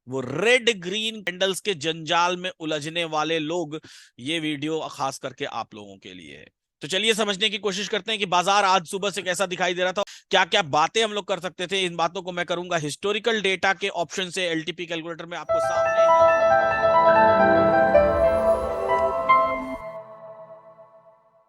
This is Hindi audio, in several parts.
वो रेड ग्रीन कैंडल्स के जंजाल में उलझने वाले लोग, ये वीडियो खास करके आप लोगों के लिए है। तो चलिए समझने की कोशिश करते हैं कि बाजार आज सुबह से कैसा दिखाई दे रहा था, क्या क्या बातें हम लोग कर सकते थे। इन बातों को मैं करूंगा हिस्टोरिकल डेटा के ऑप्शन से एलटीपी कैलकुलेटर में आपको सामने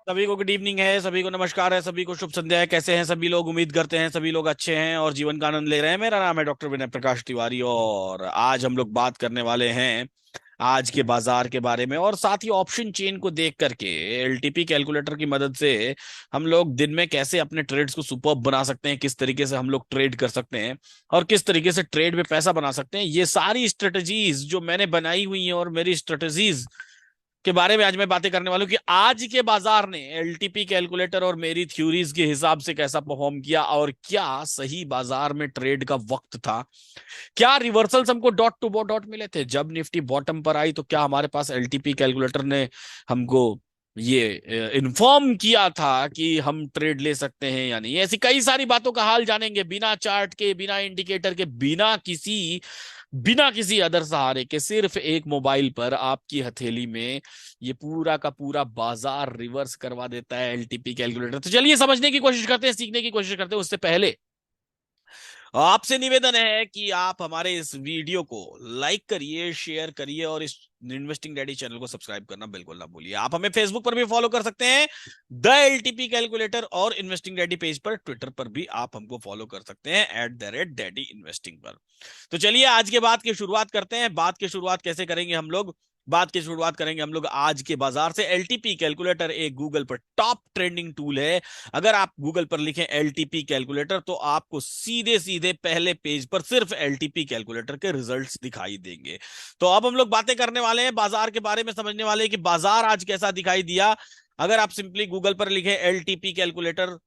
सभी को गुड इवनिंग है, सभी को नमस्कार है, सभी को शुभ संध्या है। कैसे हैं सभी लोग? उम्मीद करते हैं सभी लोग अच्छे हैं और जीवन का आनंद ले रहे हैं। मेरा नाम है डॉक्टर विनय प्रकाश तिवारी और आज हम लोग बात करने वाले हैं आज के बाजार के बारे में और साथ ही ऑप्शन चेन को देख करके एलटीपी कैलकुलेटर की मदद से हम लोग दिन में कैसे अपने ट्रेड्स को सुपर्ब बना सकते हैं, किस तरीके से हम लोग ट्रेड कर सकते हैं और किस तरीके से ट्रेड में पैसा बना सकते हैं। ये सारी स्ट्रेटजीज जो मैंने बनाई हुई हैं और मेरी स्ट्रेटजीज के बारे में आज मैं बातें करने वाला हूं कि आज के बाजार ने एलटीपी कैलकुलेटर और मेरी थ्योरीज के हिसाब से कैसा परफॉर्म किया और क्या सही बाजार में ट्रेड का वक्त था। क्या रिवर्सल्स हमको डॉट टू डॉट मिले थे जब निफ्टी बॉटम पर आई, तो क्या हमारे पास एलटीपी कैलकुलेटर ने हमको ये इन्फॉर्म किया था कि हम ट्रेड ले सकते हैं या नहीं। ऐसी कई सारी बातों का हाल जानेंगे बिना चार्ट के, बिना इंडिकेटर के, बिना किसी अदर सहारे के, सिर्फ एक मोबाइल पर आपकी हथेली में ये पूरा का पूरा बाजार रिवर्स करवा देता है एलटीपी कैलकुलेटर। तो चलिए समझने की कोशिश करते हैं, सीखने की कोशिश करते हैं। उससे पहले आपसे निवेदन है कि आप हमारे इस वीडियो को लाइक करिए, शेयर करिए और इस इन्वेस्टिंग डैडी चैनल को सब्सक्राइब करना बिल्कुल ना भूलिए। आप हमें फेसबुक पर भी फॉलो कर सकते हैं द एलटीपी कैलकुलेटर, और इन्वेस्टिंग डैडी पेज पर, ट्विटर पर भी आप हमको फॉलो कर सकते हैं @डैडी इन्वेस्टिंग पर। तो चलिए आज के बात की शुरुआत करते हैं। बात की शुरुआत कैसे करेंगे हम लोग? बात की शुरुआत करेंगे हम लोग आज के बाजार से। एलटीपी कैलकुलेटर एक गूगल पर टॉप ट्रेंडिंग टूल है। अगर आप गूगल पर लिखें एलटीपी कैलकुलेटर तो आपको सीधे सीधे पहले पेज पर सिर्फ एलटीपी कैलकुलेटर के रिजल्ट्स दिखाई देंगे। तो अब हम लोग बातें करने वाले हैं बाजार के बारे में, समझने वाले हैं कि बाजार आज कैसा दिखाई दिया। अगर आप सिंपली गूगल पर लिखें एलटीपी कैलकुलेटर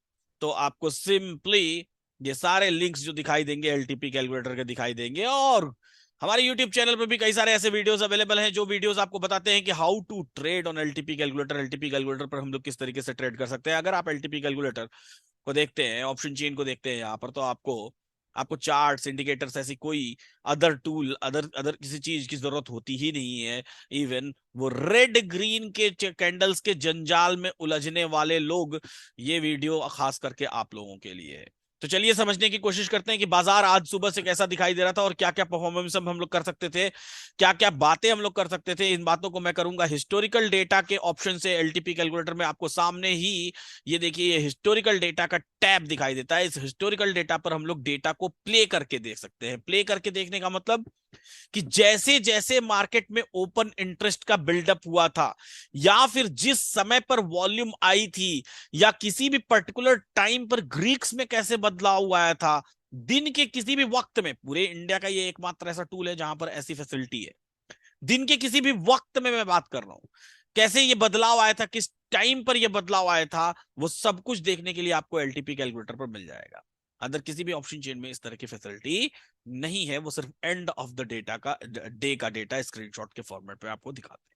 तो आपको सिंपली ये सारे लिंक्स जो दिखाई देंगे एलटीपी कैलकुलेटर के दिखाई देंगे। और हमारे YouTube चैनल पर भी कई सारे ऐसे वीडियोस अवेलेबल हैं जो वीडियोस आपको बताते हैं कि how to trade on LTP calculator. LTP calculator पर हम लोग किस तरीके से ट्रेड कर सकते हैं। अगर आप एलटीपी कैलकुलेटर को देखते हैं, ऑप्शन चेन को देखते हैं यहाँ पर, तो आपको आपको चार्ट्स, इंडिकेटर्स, ऐसी कोई अदर टूल, अदर अदर किसी चीज की जरूरत होती ही नहीं है। इवन वो रेड ग्रीन के कैंडल्स के जंजाल में उलझने वाले लोग, ये वीडियो खास करके आप लोगों के लिए है। तो चलिए समझने की कोशिश करते हैं कि बाजार आज सुबह से कैसा दिखाई दे रहा था और क्या क्या परफॉर्मेंस हम लोग कर सकते थे, क्या क्या बातें हम लोग कर सकते थे। इन बातों को मैं करूंगा हिस्टोरिकल डेटा के ऑप्शन से एलटीपी कैलकुलेटर में। आपको सामने ही ये देखिए, ये हिस्टोरिकल डेटा का टैब दिखाई देता है। इस हिस्टोरिकल डेटा पर हम लोग डेटा को प्ले करके देख सकते हैं। प्ले करके देखने का मतलब कि जैसे जैसे मार्केट में ओपन इंटरेस्ट का बिल्डअप हुआ था, या फिर जिस समय पर वॉल्यूम आई थी, या किसी भी पर्टिकुलर टाइम पर ग्रीक्स में कैसे बदलाव आया था, दिन के किसी भी वक्त में। पूरे इंडिया का ये एकमात्र ऐसा टूल है जहां पर ऐसी फैसिलिटी है। दिन के किसी भी वक्त में मैं बात कर रहा हूं, कैसे ये बदलाव आया था, किस टाइम पर ये बदलाव आया था, वो सब कुछ देखने के लिए आपको एलटीपी कैलकुलेटर पर मिल जाएगा। अदर किसी भी ऑप्शन चेन में इस तरह की फैसिलिटी नहीं है। वो सिर्फ एंड ऑफ द डेटा का, डे का डेटा स्क्रीनशॉट के फॉर्मेट पे आपको दिखाते हैं।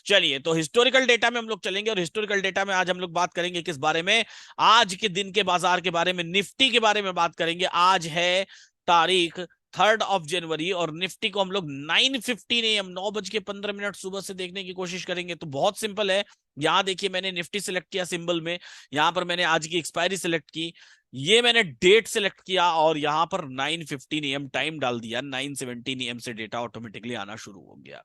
चलिए तो हिस्टोरिकल डेटा में हम लोग चलेंगे और हिस्टोरिकल डेटा में आज हम लोग बात करेंगे किस बारे में? आज के दिन के बाजार के बारे में, निफ्टी के बारे में बात करेंगे। आज है तारीख 3 जनवरी और निफ्टी को हम लोग 9:15 AM, 9:15 सुबह से देखने की कोशिश करेंगे। तो बहुत सिंपल है। यहां देखिए, मैंने निफ्टी सिलेक्ट किया सिंबल में, यहां पर मैंने आज की एक्सपायरी सिलेक्ट की, ये मैंने डेट सिलेक्ट किया और यहां पर 9:15 AM टाइम डाल दिया। 9:17 AM से डेटा ऑटोमेटिकली आना शुरू हो गया।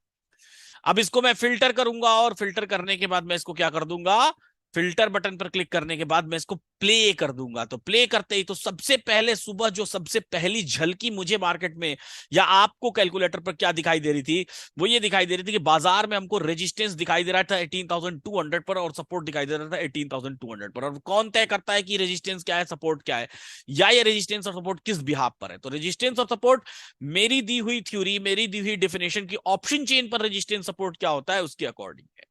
अब इसको मैं फिल्टर करूंगा और फिल्टर करने के बाद मैं इसको क्या कर दूंगा, फिल्टर बटन पर क्लिक करने के बाद मैं इसको प्ले कर दूंगा। तो प्ले करते ही तो सबसे पहले सुबह जो सबसे पहली झलकी मुझे मार्केट में या आपको कैलकुलेटर पर क्या दिखाई दे रही थी, वो ये दिखाई दे रही थी कि बाजार में हमको रेजिस्टेंस दिखाई दे रहा था 18,200 पर और सपोर्ट दिखाई दे रहा था 18,200 पर। और कौन तय करता है कि रेजिस्टेंस क्या है, सपोर्ट क्या है, या ये रेजिस्टेंस और सपोर्ट किस बिहाफ पर है? तो रेजिस्टेंस और सपोर्ट मेरी दी हुई थ्योरी, मेरी दी हुई डेफिनेशन की ऑप्शन चेन पर रेजिस्टेंस सपोर्ट क्या होता है उसके अकॉर्डिंग है।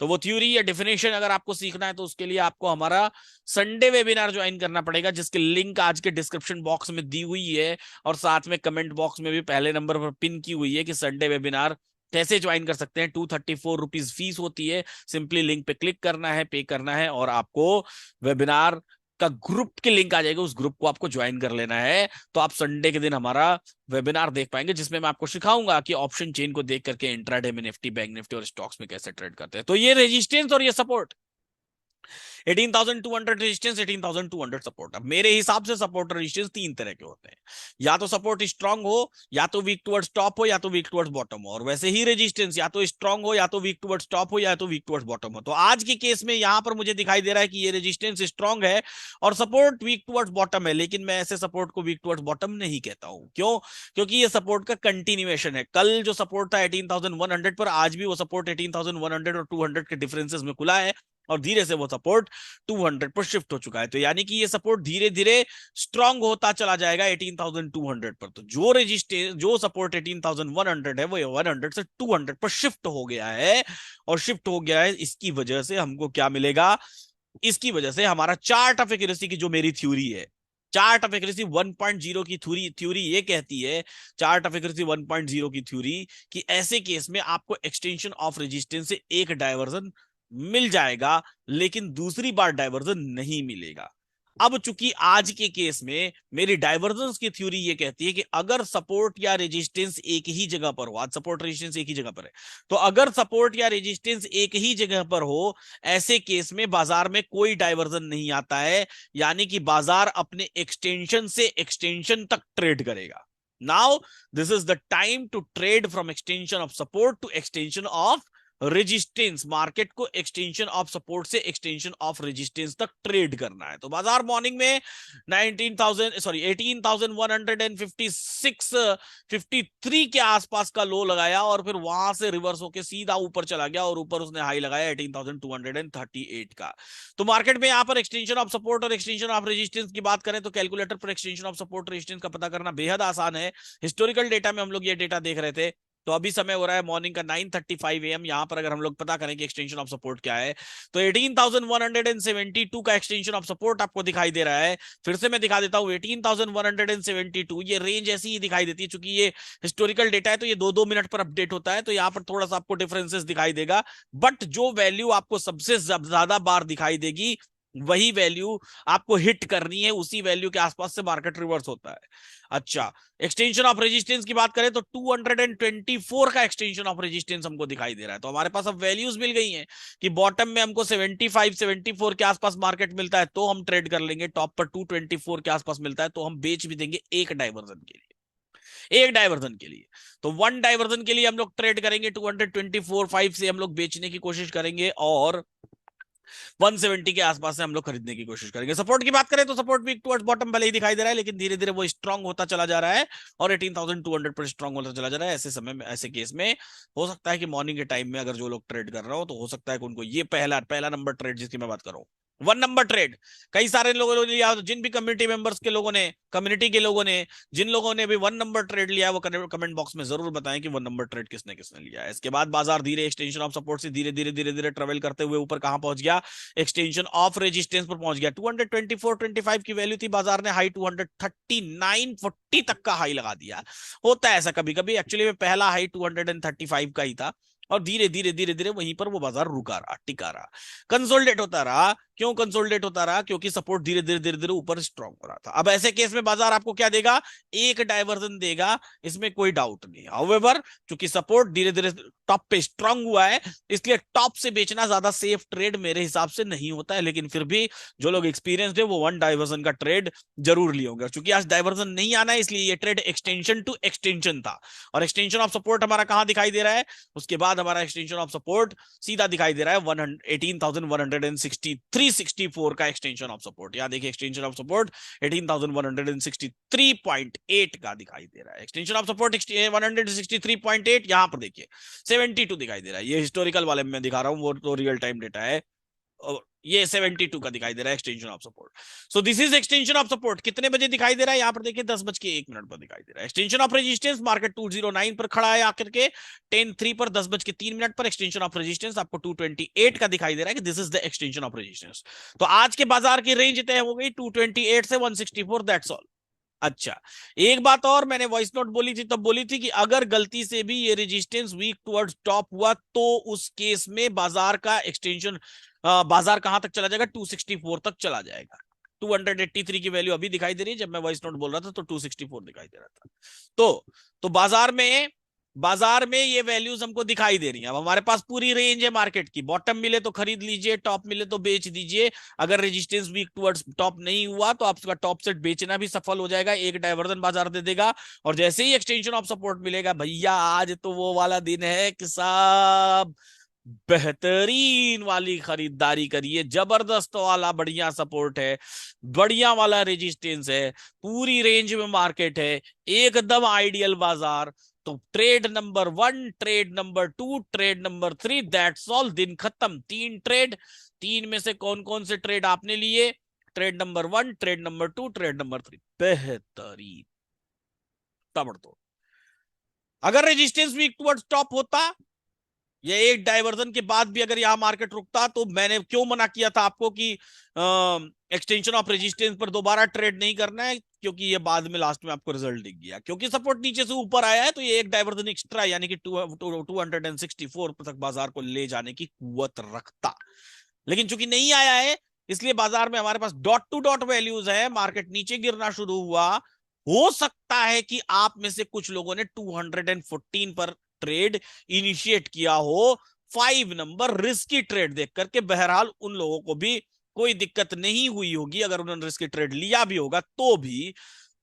तो वो थ्योरी या डेफिनेशन अगर आपको सीखना है तो उसके लिए आपको हमारा संडे वेबिनार ज्वाइन करना पड़ेगा, जिसकी लिंक आज के डिस्क्रिप्शन बॉक्स में दी हुई है और साथ में कमेंट बॉक्स में भी पहले नंबर पर पिन की हुई है कि संडे वेबिनार कैसे ज्वाइन कर सकते हैं। 234 रुपीज फीस होती है। सिंपली लिंक पे क्लिक करना है, पे करना है और आपको वेबिनार का ग्रुप की लिंक आ जाएगी, उस ग्रुप को आपको ज्वाइन कर लेना है। तो आप संडे के दिन हमारा वेबिनार देख पाएंगे, जिसमें मैं आपको सिखाऊंगा कि ऑप्शन चेन को देख करके इंट्राडे में निफ्टी, बैंक निफ्टी और स्टॉक्स में कैसे ट्रेड करते हैं। तो ये रेजिस्टेंस और ये सपोर्ट, 18,200 रेजिस्टेंस, 18,200 सपोर्ट। अब मेरे हिसाब से सपोर्ट रेजिस्टेंस तीन तरह के होते हैं, या तो सपोर्ट स्ट्रांग हो, या तो वीक टुवर्ड्स टॉप हो, या तो वीक टुवर्ड्स बॉटम हो। और वैसे ही रेजिस्टेंस या तो स्ट्रांग हो, या तो वीक टुवर्ड्स टॉप हो, या तो वीक टुवर्ड्स बॉटम हो। तो आज के केस में यहां पर मुझे दिखाई दे रहा है कि ये रेजिस्टेंस स्ट्रांग है और सपोर्ट वीक टुवर्ड्स बॉटम है, लेकिन मैं ऐसे सपोर्ट को वीक टुवर्ड्स बॉटम नहीं कहता हूं। क्यों? क्योंकि ये सपोर्ट का कंटिन्यूएशन है। कल जो सपोर्ट था 18,100 पर, आज भी वो सपोर्ट 18,100 और 200 के डिफरेंसेस में खुला है, और धीरे से वो सपोर्ट 200 पर शिफ्ट हो चुका है। तो यानी कि ये सपोर्ट धीरे धीरे स्ट्रांग होता चला जाएगा 18,200 पर। तो जो रेजिस्टेंस, जो सपोर्ट 18,100 है, वो 100 से 200 पर शिफ्ट हो गया है। और शिफ्ट हो गया है, इसकी वजह से हमको क्या मिलेगा? इसकी वजह से हमारा चार्ट ऑफ एक्यूरेसी की जो मेरी थ्योरी है, चार्ट ऑफ एक्यूरेसी 1.0 की थ्योरी थ्योरी ये कहती है, चार्ट ऑफ एक्यूरेसी 1.0 की थ्योरी, कि ऐसे केस में आपको एक्सटेंशन ऑफ रेजिस्टेंस से एक डायवर्जन मिल जाएगा, लेकिन दूसरी बार डायवर्जन नहीं मिलेगा। अब चूंकि आज के केस में मेरी डाइवर्जेंस की थ्योरी ये कहती है कि अगर सपोर्ट या रेजिस्टेंस एक ही जगह पर हो, आज सपोर्ट रेजिस्टेंस एक ही जगह पर है, तो अगर सपोर्ट या रेजिस्टेंस एक ही जगह पर हो, ऐसे केस में बाजार में कोई डाइवर्जन नहीं आता है, यानी कि बाजार अपने एक्सटेंशन से एक्सटेंशन तक ट्रेड करेगा। Now this is the time to trade from extension of support to extension of resistance. Market को एक्सटेंशन ऑफ सपोर्ट से एक्सटेंशन ऑफ रेजिस्टेंस तक ट्रेड करना है। तो बाजार मॉर्निंग में 18,156 के आसपास का लो लगाया, और फिर वहां से रिवर्स होकर सीधा ऊपर चला गया, और ऊपर उसने हाई लगाया 18,238 का। तो मार्केट में यहां पर एक्सटेंशन ऑफ सपोर्ट और एक्सटेंशन ऑफ रेजिस्टेंस की बात करें तो कैलकुलेटर पर एक्सटेंशन ऑफ सपोर्ट रेजिस्टेंस का पता करना बेहद आसान है। हिस्टोरिकल डेटा में हम लोग ये डेटा देख रहे थे। तो अभी समय हो रहा है मॉर्निंग का 9:35 AM। यहां पर अगर हम लोग पता करें कि एक्सटेंशन ऑफ सपोर्ट क्या है, तो 18,172 का एक्सटेंशन ऑफ सपोर्ट आपको दिखाई दे रहा है। फिर से मैं दिखा देता हूं, 18,172 ये रेंज ऐसी ही दिखाई देती है। चूंकि ये हिस्टोरिकल डेटा है तो ये 2-2 मिनट पर अपडेट होता है, तो यहां पर थोड़ा सा आपको डिफरेंसेस दिखाई देगा। बट जो वैल्यू आपको सबसे ज्यादा बार दिखाई देगी, वही वैल्यू आपको हिट करनी है, उसी वैल्यू के आसपास से मार्केट रिवर्स होता है। अच्छा, एक्सटेंशन ऑफ रेजिस्टेंस की बात करें तो 224 का एक्सटेंशन ऑफ रेजिस्टेंस हमको दिखाई दे रहा है। तो हमारे पास अब वैल्यूज मिल गई हैं कि बॉटम में हमको 75-74 के आसपास मार्केट मिलता है तो हम ट्रेड कर लेंगे, टॉप पर 224 के आसपास मिलता है तो हम बेच भी देंगे एक डाइवर्जन के लिए, एक डाइवर्जन के लिए। तो वन डाइवर्जन के लिए हम लोग ट्रेड करेंगे 224.5 से हम लोग बेचने की कोशिश करेंगे, और 170 के आसपास से हम लोग खरीदने की कोशिश करेंगे। सपोर्ट की बात करें तो सपोर्ट वीक टुवर्ड्स बॉटम भले ही दिखाई दे रहा है, लेकिन धीरे धीरे वो स्ट्रांग होता चला जा रहा है, और 18,200 पर स्ट्रांग होता चला जा रहा है। ऐसे समय में, ऐसे केस में हो सकता है कि मॉर्निंग के टाइम में अगर जो लोग ट्रेड कर रहे हो, तो हो सकता है कि उनको ये पहला पहला नंबर ट्रेड जिसकी मैं बात कर रहा हूँ, 1 नंबर ट्रेड, कई सारे लोगों ने लिया, जिन भी कम्युनिटी मेंबर्स के लोगों ने, कम्युनिटी के लोगों ने, जिन लोगों ने भी 1 नंबर ट्रेड लिया, वो कमेंट बॉक्स में जरूर बताएं कि 1 नंबर ट्रेड किसने किसने लिया है। इसके बाद बाजार धीरे एक्सटेंशन ऑफ सपोर्ट से धीरे धीरे धीरे धीरे ट्रेवल करते हुए ऊपर कहां पहुंच गया? एक्सटेंशन ऑफ रेजिस्टेंस पर पहुंच गया। 224.25 की वैल्यू थी, बाजार ने हाई 239.40 तक का हाई लगा दिया। होता है ऐसा कभी कभी, एक्चुअली में पहला हाई 235 का ही था, और धीरे धीरे धीरे धीरे वहीं पर वो बाजार रुका रहा, टिका रहा, कंसोलिडेट होता रहा। क्यों कंसोलिडेट होता रहा? क्योंकि सपोर्ट धीरे धीरे धीरे धीरे ऊपर स्ट्रांग हो रहा था। अब ऐसे केस में बाजार आपको क्या देगा? एक डाइवर्जन देगा, इसमें कोई डाउट नहीं। हाउएवर, क्योंकि सपोर्ट धीरे धीरे टॉप पे स्ट्रांग हुआ है, इसलिए टॉप से बेचना ज्यादा सेफ ट्रेड मेरे हिसाब से नहीं होता है। लेकिन फिर भी जो लोग एक्सपीरियंस्ड है वो 1 डाइवर्जन का ट्रेड जरूर लिए होंगे। क्योंकि आज डाइवर्जन नहीं आना है, इसलिए ये ट्रेड एक्सटेंशन टू एक्सटेंशन था। और एक्सटेंशन ऑफ सपोर्ट हमारा कहां दिखाई दे रहा है? उसके बाद हमारा एक्सटेंशन ऑफ सपोर्ट सीधा दिखाई दे रहा है 18,163.64 का एक्सटेंशन ऑफ सपोर्ट। यहां देखिए, एक्सटेंशन ऑफ सपोर्ट 18,163.8 का दिखाई दे रहा है। एक्सटेंशन ऑफ सपोर्ट 163.8, यहां पर देखिए 72 दिखाई दे रहा है। ये हिस्टोरिकल वाले में दिखा रहा हूं, वो तो रियल टाइम डेटा है। ये 72 का दिखाई दे रहा है extension of support. So this is extension of support. कितने बजे दिखाई दे रहा है? यहां पर देखिए 10:01 पर दिखाई दे रहा है। एक्सटेंशन ऑफ रेजिस्टेंस मार्केट 209 पर खड़ा है आकर के, 10:03 पर 10:03 पर एक्सटेंशन ऑफ रेजिस्टेंस आपको 228 का दिखाई दे रहा है कि this is the extension of resistance. तो आज के बाजार की रेंज तय हो गई 228 से 164, दैट्स ऑल। अच्छा, एक बात और मैंने वॉइस नोट बोली थी, तब बोली थी कि अगर गलती से भी ये रेजिस्टेंस वीक टुवर्ड्स टॉप हुआ तो उस केस में बाजार का एक्सटेंशन, बाजार कहां तक चला जाएगा? 264 तक चला जाएगा। 283 की वैल्यू अभी दिखाई दे रही है, जब मैं वॉइस नोट बोल रहा था तो 264 दिखाई दे रहा था। तो बाजार में ये वैल्यूज हमको दिखाई दे रही हैं। अब हमारे पास पूरी रेंज है मार्केट की, बॉटम मिले तो खरीद लीजिए, टॉप मिले तो बेच दीजिए। अगर रेजिस्टेंस वीक टुवर्ड्स टॉप नहीं हुआ तो आपका टॉप सेट बेचना भी सफल हो जाएगा, एक डायवर्जन बाजार दे देगा। और जैसे ही एक्सटेंशन ऑफ सपोर्ट मिलेगा, भैया आज तो वो वाला दिन है कि साहब बेहतरीन वाली खरीदारी करिए, जबरदस्त वाला बढ़िया सपोर्ट है, बढ़िया वाला रेजिस्टेंस है, पूरी रेंज में मार्केट है, एकदम आइडियल बाजार। तो trade number 1, trade number 2, trade number 3, that's all, दिन खत्म। 3 ट्रेड, 3 में से कौन कौन से ट्रेड आपने लिए? Trade number 1, trade number 2, trade number 3, बेहतरीन, ताबड़तोड़। अगर रेजिस्टेंस वीक टुवर्ड्स टॉप होता, ये एक डाइवर्जन के बाद भी अगर यहां मार्केट रुकता, तो मैंने क्यों मना किया था आपको कि एक्सटेंशन ऑफ रेजिस्टेंस पर दोबारा ट्रेड नहीं करना है, क्योंकि ये बाद में लास्ट में आपको रिजल्ट दिख गया। क्योंकि सपोर्ट नीचे से ऊपर आया है, तो ये एक डाइवर्जन एक्स्ट्रा, यानी कि 264 तक बाजार को ले जाने की कुवत रखता। लेकिन चूंकि नहीं आया है, इसलिए बाजार में हमारे पास डॉट टू डॉट वैल्यूज है, मार्केट नीचे गिरना शुरू हुआ। हो सकता है कि आप में से कुछ लोगों ने 214 पर ट्रेड इनिशिएट किया हो, 5 नंबर रिस्की ट्रेड देख करके। बहरहाल उन लोगों को भी कोई दिक्कत नहीं हुई होगी, अगर उन्होंने रिस्की ट्रेड लिया भी होगा तो भी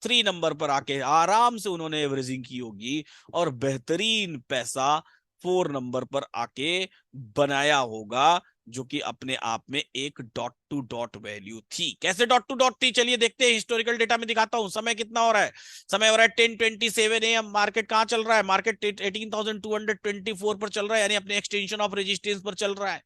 3 नंबर पर आके आराम से उन्होंने एवरेजिंग की होगी और बेहतरीन पैसा 4 नंबर पर आके बनाया होगा, जो कि अपने आप में एक डॉट टू डॉट वैल्यू थी। कैसे डॉट टू डॉट थी, चलिए देखते हैं। हिस्टोरिकल डेटा में दिखाता हूं। समय कितना हो रहा है? समय हो रहा है 10:27 AM। मार्केट कहां चल रहा है? मार्केट 18,224 पर चल रहा है, यानी अपने एक्सटेंशन ऑफ रेजिस्टेंस पर चल रहा है,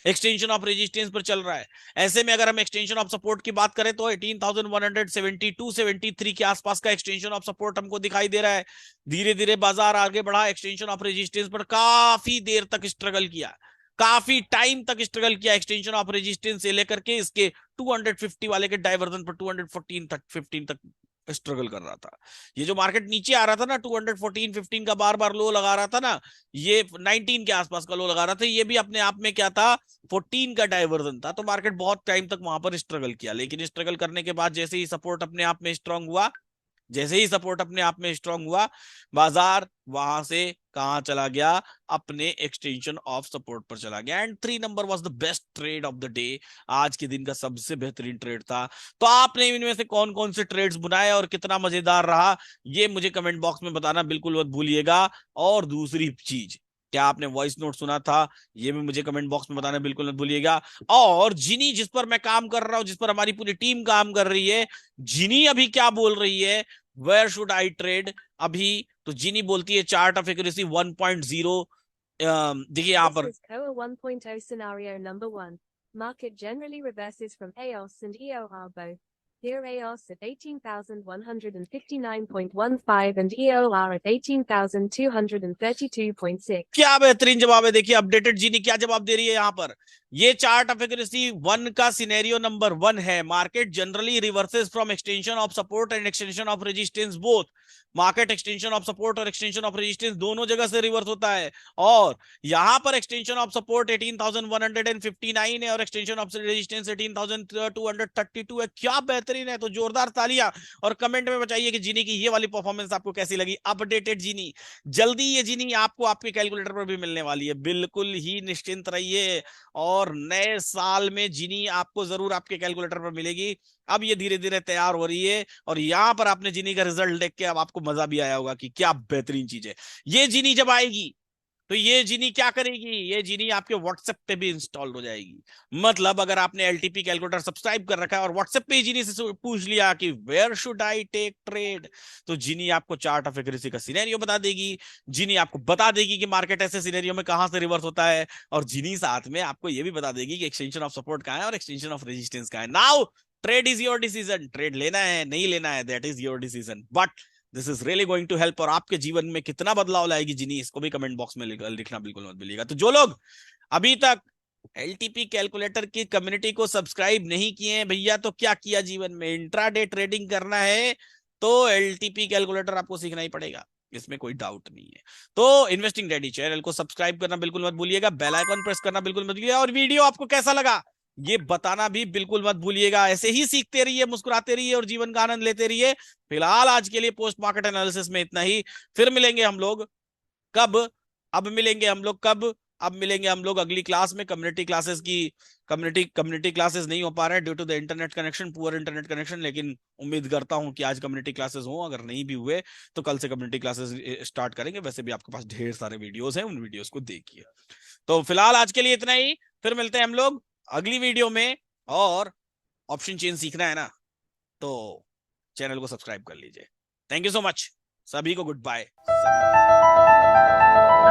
एक्सटेंशन ऑफ रेजिस्टेंस पर चल रहा है। ऐसे में अगर हम एक्सटेंशन ऑफ सपोर्ट की बात करें तो 18,172-73 के आसपास का एक्सटेंशन ऑफ सपोर्ट हमको दिखाई दे रहा है। धीरे धीरे बाजार आगे बढ़ा, एक्सटेंशन ऑफ रेजिस्टेंस पर काफी देर तक स्ट्रगल किया, काफी टाइम तक स्ट्रगल किया, एक्सटेंशन ऑफ रेजिस्टेंस से लेकर के इसके 250 वाले के डाइवर्जन पर 214 तक 15 तक स्ट्रगल कर रहा था। ये जो मार्केट नीचे आ रहा था ना, 214 15 का बार बार लो लगा रहा था ना, ये 19 के आसपास का लो लगा रहा था, ये भी अपने आप में क्या था? 14 का डाइवर्जन था। तो मार्केट बहुत टाइम तक वहां पर स्ट्रगल किया, लेकिन स्ट्रगल करने के बाद जैसे ही सपोर्ट अपने आप में स्ट्रांग हुआ, जैसे ही सपोर्ट अपने आप में स्ट्रांग हुआ, बाजार वहां से कहां चला गया? अपने एक्सटेंशन ऑफ सपोर्ट पर चला गया। And 3 number was the best trade off the day, आज के दिन का सबसे बेहतरीन ट्रेड था। तो आपने इनमें से कौन कौन से ट्रेड्स बनाए और कितना मजेदार रहा, ये मुझे कमेंट बॉक्स में बताना बिल्कुल मत भूलिएगा। और दूसरी चीज, क्या आपने वॉइस नोट सुना था? ये भी मुझे कमेंट बॉक्स में बताना बिल्कुल मत भूलिएगा। और जिनी, जिस पर मैं काम कर रहा हूं, जिस पर हमारी पूरी टीम काम कर रही है, जिनी अभी क्या बोल रही है, वेयर शुड आई ट्रेड अभी? तो जिनी बोलती है चार्ट ऑफ एक्यूरेसी 1.0। देखिए यहाँ पर 1.0 scenario number 1. Market generally reverses from EOS and EOR both. Here EOS at 18,159.15 and EOR at 18,232.6. क्या बेहतरीन जवाब है। देखिए अपडेटेड जीनी क्या जवाब दे रही है यहाँ पर। ये चार्ट ऑफ एक्यूरेसी 1 का सिनेरियो नंबर 1 है। Market generally reverses from extension of support and extension of resistance both. Market extension of support और एक्सटेंशन ऑफ रेजिस्टेंस दोनों जगह से रिवर्स होता है। और यहां पर एक्सटेंशन ऑफ सपोर्ट 18,159 है और एक्सटेंशन ऑफ रेजिस्टेंस 18,232 है। क्या बेहतरीन है। तो जोरदार तालियां और कमेंट में बताइए कि जीनी की ये वाली परफॉर्मेंस आपको कैसी लगी। अपडेटेड जीनी, जल्दी ये जीनी आपको आपके कैलकुलेटर पर भी मिलने वाली है, बिल्कुल ही निश्चिंत रहिए। और नए साल में जीनी आपको जरूर आपके कैलकुलेटर पर मिलेगी। अब ये धीरे धीरे तैयार हो रही है और यहां पर आपने जीनी का रिजल्ट देख के अब आपको मजा भी आया होगा कि क्या बेहतरीन चीज है। ये जीनी जब आएगी तो ये जीनी क्या करेगी? ये जीनी आपके व्हाट्सएप पे भी इंस्टॉल हो जाएगी। मतलब अगर आपने एलटीपी कैलकुलेटर सब्सक्राइब कर रखा है और व्हाट्सएप पे जीनी से पूछ लिया कि where should I take trade, तो जीनी आपको चार्ट ऑफ एक्यूरेसी का सिनेरियो बता देगी। जीनी आपको बता देगी कि मार्केट ऐसे सिनेरियो में कहां से रिवर्स होता है। और जीनी साथ में आपको यह भी बता देगी कि एक्सटेंशन ऑफ सपोर्ट कहां है और एक्सटेंशन ऑफ रेजिस्टेंस कहां है। Now trade is your decision. Trade लेना है नहीं लेना है, that is your decision, but this is really going to help. और आपके जीवन में कितना बदलाव लाएगी जीनी, इसको भी कमेंट बॉक्स में लिखना बिल्कुल मत भूलिएगा। तो जो लोग अभी तक एलटीपी कैलकुलेटर की कम्युनिटी को सब्सक्राइब नहीं किए हैं भैया, तो क्या किया जीवन में? इंट्राडे ट्रेडिंग करना है तो एलटीपी कैलकुलेटर आपको सीखना ही पड़ेगा, इसमें कोई डाउट नहीं है। तो इन्वेस्टिंग डैडी चैनल को सब्सक्राइब करना बिल्कुल मत भूलिएगा, बेल आइकन प्रेस करना बिल्कुल मत भूलिएगा। और वीडियो आपको कैसा लगा ये बताना भी बिल्कुल मत भूलिएगा। ऐसे ही सीखते रहिए, मुस्कुराते रहिए और जीवन का आनंद लेते रहिए। फिलहाल आज के लिए पोस्ट मार्केट एनालिसिस में इतना ही। फिर मिलेंगे हम लोग कब? अब मिलेंगे हम लोग कब? अब मिलेंगे हम लोग अगली क्लास में। कम्युनिटी क्लासेस की कम्युनिटी क्लासेस नहीं हो पा रहे हैं due to the internet connection, poor internet connection, लेकिन उम्मीद करता हूं कि आज कम्युनिटी क्लासेस हो। अगर नहीं भी हुए तो कल से कम्युनिटी क्लासेस स्टार्ट करेंगे। वैसे भी आपके पास ढेर सारे वीडियोस हैं, उन वीडियोस को देखिए। तो फिलहाल आज के लिए इतना ही। फिर मिलते हैं हम लोग अगली वीडियो में। और ऑप्शन चेंज सीखना है ना, तो चैनल को सब्सक्राइब कर लीजिए। Thank you so much. सभी को गुड बाय। सभी को